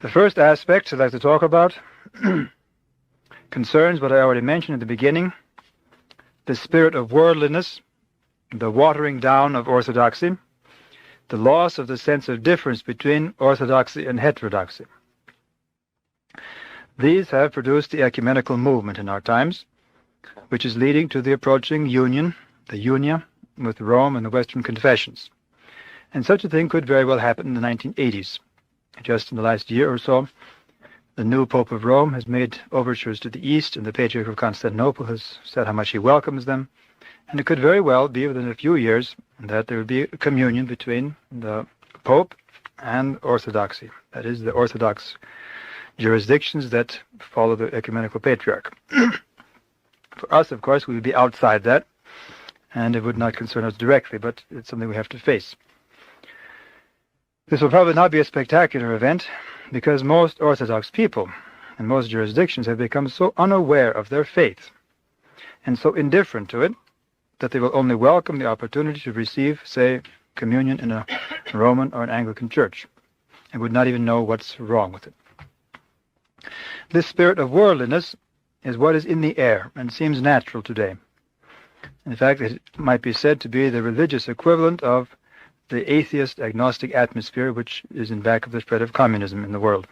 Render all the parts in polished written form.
The first aspect I'd like to talk about concerns what I already mentioned at the beginning, the spirit of worldliness, the watering down of orthodoxy, the loss of the sense of difference between orthodoxy and heterodoxy. These have produced the ecumenical movement in our times, which is leading to the approaching union, the unia, with Rome and the Western confessions. And such a thing could very well happen in the 1980s. Just in the last year or so, the new Pope of Rome has made overtures to the East, and the Patriarch of Constantinople has said how much he welcomes them. And it could very well be within a few years that there will be a communion between the Pope and Orthodoxy. That is, the Orthodox jurisdictions that follow the Ecumenical Patriarch. For us, of course, we would be outside that, and it would not concern us directly, but it's something we have to face. This will probably not be a spectacular event, because most Orthodox people in most jurisdictions have become so unaware of their faith and so indifferent to it that they will only welcome the opportunity to receive, say, communion in a Roman or an Anglican church, and would not even know what's wrong with it. This spirit of worldliness is what is in the air and seems natural today. In fact, it might be said to be the religious equivalent of the atheist agnostic atmosphere which is in back of the spread of communism in the world.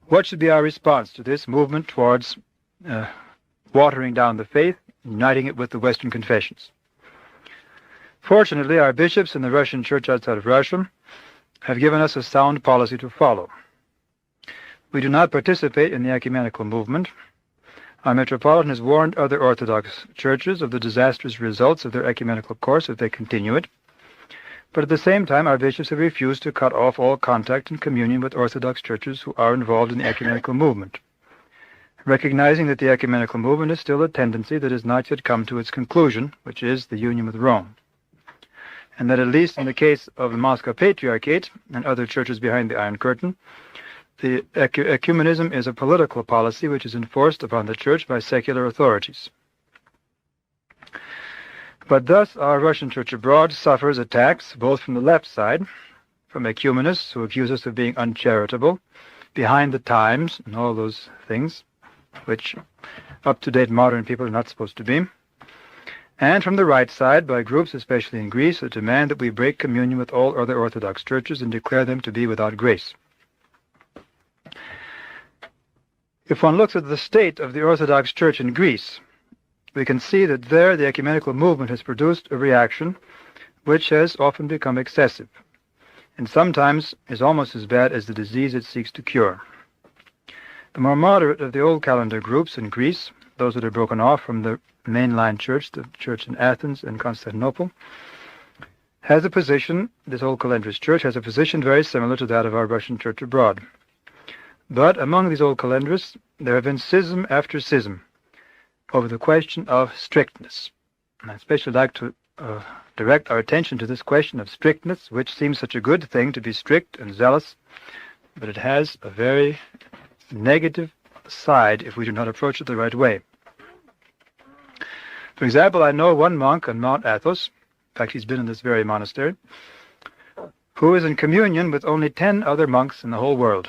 What should be our response to this movement towards watering down the faith, uniting it with the Western confessions? Fortunately, our bishops in the Russian Church outside of Russia have given us a sound policy to follow. We do not participate in the ecumenical movement. Our Metropolitan has warned other Orthodox churches of the disastrous results of their ecumenical course if they continue it. But at the same time, our bishops have refused to cut off all contact and communion with Orthodox churches who are involved in the ecumenical movement, recognizing that the ecumenical movement is still a tendency that has not yet come to its conclusion, which is the union with Rome. And that at least in the case of the Moscow Patriarchate and other churches behind the Iron Curtain, the ecumenism is a political policy which is enforced upon the Church by secular authorities. But thus our Russian Church abroad suffers attacks both from the left side, from ecumenists who accuse us of being uncharitable, behind the times, and all those things which up-to-date modern people are not supposed to be, and from the right side by groups, especially in Greece, that demand that we break communion with all other Orthodox churches and declare them to be without grace. If one looks at the state of the Orthodox Church in Greece, we can see that there the ecumenical movement has produced a reaction which has often become excessive, and sometimes is almost as bad as the disease it seeks to cure. The more moderate of the old calendar groups in Greece, those that are broken off from the mainline church, the church in Athens and Constantinople, has a position, this old calendrist church has a position very similar to that of our Russian Church abroad. But among these old calendrists, there have been schism after schism over the question of strictness. And I especially like to direct our attention to this question of strictness, which seems such a good thing to be strict and zealous, but it has a very negative side if we do not approach it the right way. For example, I know one monk on Mount Athos, in fact he's been in this very monastery, who is in communion with only 10 other monks in the whole world,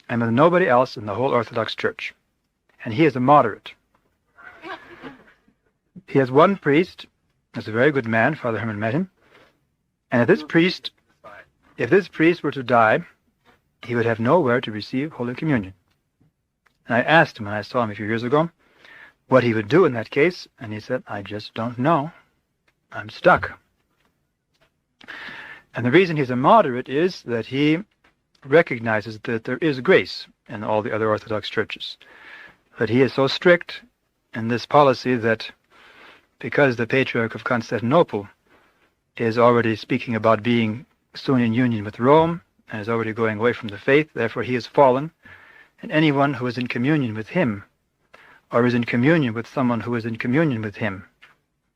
and with nobody else in the whole Orthodox Church. And he is a moderate. He has one priest, he's a very good man, Father Herman met him, and if this priest were to die, he would have nowhere to receive Holy Communion. And I asked him, when I saw him a few years ago, what he would do in that case, and he said, I just don't know. I'm stuck. And the reason he's a moderate is that he recognizes that there is grace in all the other Orthodox churches. But he is so strict in this policy that because the Patriarch of Constantinople is already speaking about being soon in union with Rome and is already going away from the faith, therefore he has fallen, and anyone who is in communion with him, or is in communion with someone who is in communion with him,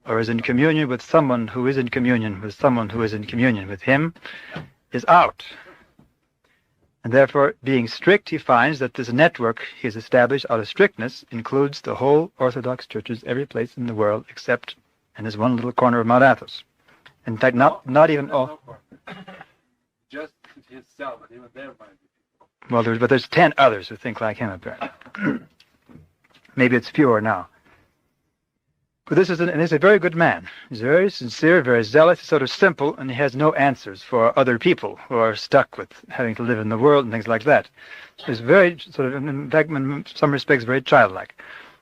or is in communion with someone who is in communion with someone who is in communion with him, is out. And therefore, being strict, he finds that this network he has established out of strictness includes the whole Orthodox churches, every place in the world, except in this one little corner of Mount Athos. In fact, not even all. Just to himself, but he was there by people. Well, but there's 10 others who think like him, apparently. Maybe it's fewer now. But this is a very good man. He's very sincere, very zealous, sort of simple, and he has no answers for other people who are stuck with having to live in the world and things like that. He's very, sort of, in fact, in some respects, very childlike.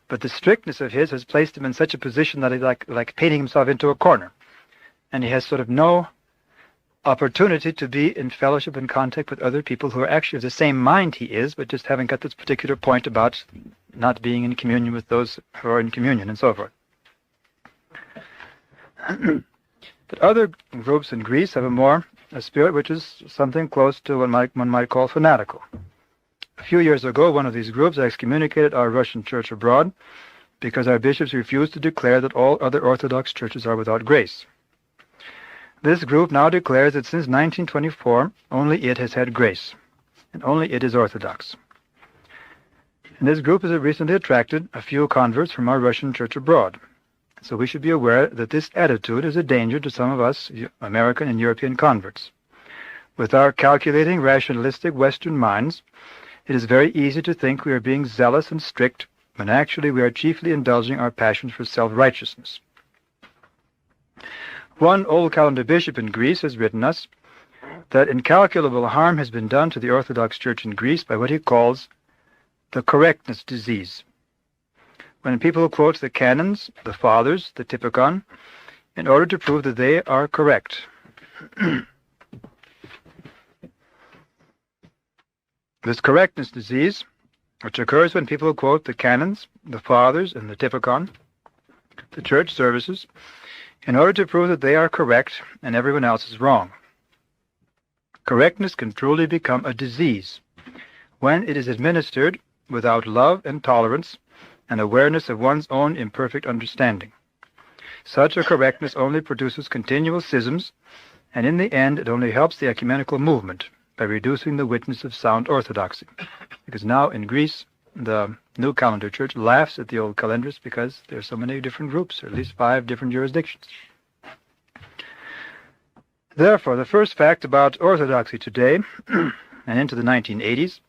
But the strictness of his has placed him in such a position that he's like painting himself into a corner. And he has sort of no opportunity to be in fellowship and contact with other people who are actually of the same mind he is, but just haven't got this particular point about not being in communion with those who are in communion and so forth. But other groups in Greece have a spirit which is something close to what one might call fanatical. A few years ago, one of these groups excommunicated our Russian church abroad because our bishops refused to declare that all other Orthodox churches are without grace. This group now declares that since 1924, only it has had grace, and only it is Orthodox. And this group has recently attracted a few converts from our Russian church abroad. So we should be aware that this attitude is a danger to some of us American and European converts. With our calculating, rationalistic Western minds, it is very easy to think we are being zealous and strict, when actually we are chiefly indulging our passions for self-righteousness. One Old Calendar bishop in Greece has written us that incalculable harm has been done to the Orthodox Church in Greece by what he calls the correctness disease. When people quote the canons, the fathers, the typicon, in order to prove that they are correct. This correctness disease, which occurs when people quote the canons, the fathers, and the typicon, the church services, in order to prove that they are correct and everyone else is wrong. Correctness can truly become a disease when it is administered without love and tolerance and awareness of one's own imperfect understanding. Such a correctness only produces continual schisms, and in the end it only helps the ecumenical movement by reducing the witness of sound orthodoxy. Because now in Greece, the New Calendar Church laughs at the Old Calendrists because there are so many different groups, or at least 5 different jurisdictions. Therefore, the first fact about orthodoxy today, and into the 1980s,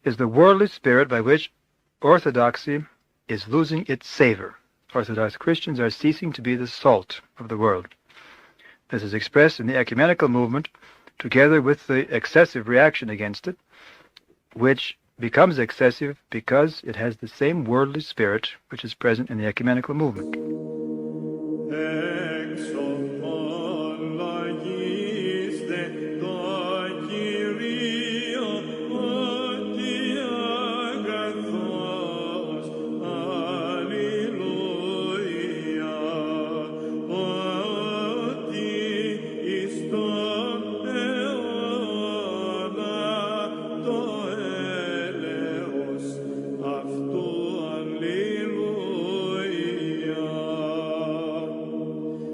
is the worldly spirit by which orthodoxy is losing its savor. Orthodox Christians are ceasing to be the salt of the world. This is expressed in the ecumenical movement, together with the excessive reaction against it, which becomes excessive because it has the same worldly spirit which is present in the ecumenical movement.